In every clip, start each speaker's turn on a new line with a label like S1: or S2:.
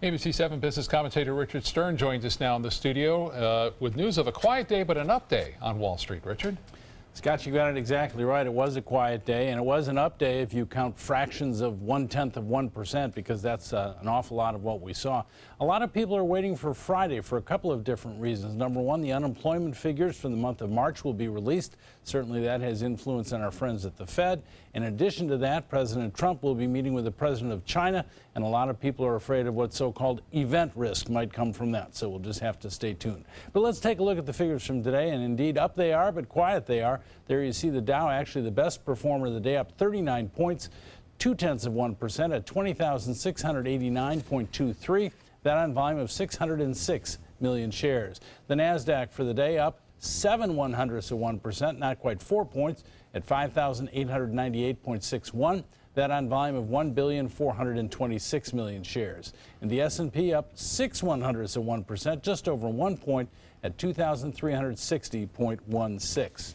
S1: ABC 7 business commentator Richard Stern joins us now in the studio with news of a quiet day but an up day on Wall Street. Richard?
S2: Scott, you got it exactly right. It was a quiet day, and it was an up day if you count fractions of 0.1%, because that's an awful lot of what we saw. A lot of people are waiting for Friday for a couple of different reasons. Number one, the unemployment figures for the month of March will be released. Certainly that has influence on our friends at the Fed. In addition to that, President Trump will be meeting with the president of China, and a lot of people are afraid of what so-called event risk might come from that. So we'll just have to stay tuned. But let's take a look at the figures from today, and indeed up they are, but quiet they are. There you see the Dow, actually the best performer of the day, up 39 points, 0.2% at 20,689.23. That on volume of 606 million shares. The Nasdaq for the day up 0.07%, not quite 4 points, at 5,898.61. That on volume of 1,426 million shares. And the S&P up 0.06%, just over 1 point, at 2,360.16.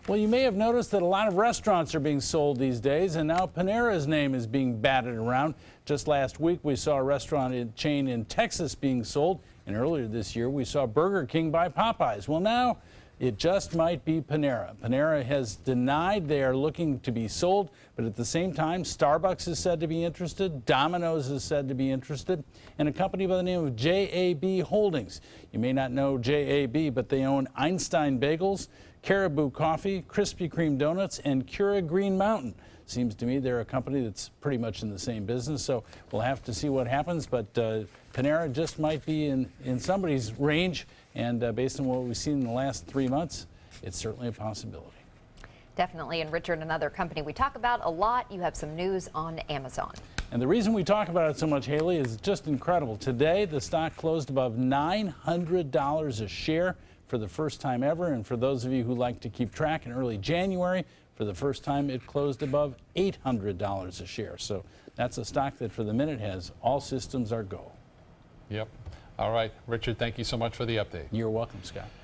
S2: Well, you may have noticed that a lot of restaurants are being sold these days, and now Panera's name is being batted around. Just last week, we saw a restaurant chain in Texas being sold, and earlier this year, we saw Burger King buy Popeyes. Well, now it just might be Panera. Panera has denied they are looking to be sold, but at the same time, Starbucks is said to be interested, Domino's is said to be interested, and a company by the name of JAB Holdings. You may not know JAB, but they own Einstein Bagels, Caribou Coffee, Krispy Kreme Donuts, and Cura Green Mountain. Seems to me they're a company that's pretty much in the same business, so we'll have to see what happens, but Panera just might be in somebody's range, and based on what we've seen in the last 3 months, it's certainly a possibility.
S3: Definitely. And Richard, another company we talk about a lot, you have some news on Amazon.
S2: And the reason we talk about it so much, Haley, is just incredible. Today, the stock closed above $900 a share for the first time ever. And for those of you who like to keep track, in early January, for the first time, it closed above $800 a share. So that's a stock that for the minute has all systems are go.
S1: Yep. All right. Richard, thank you so much for the update.
S2: You're welcome, Scott.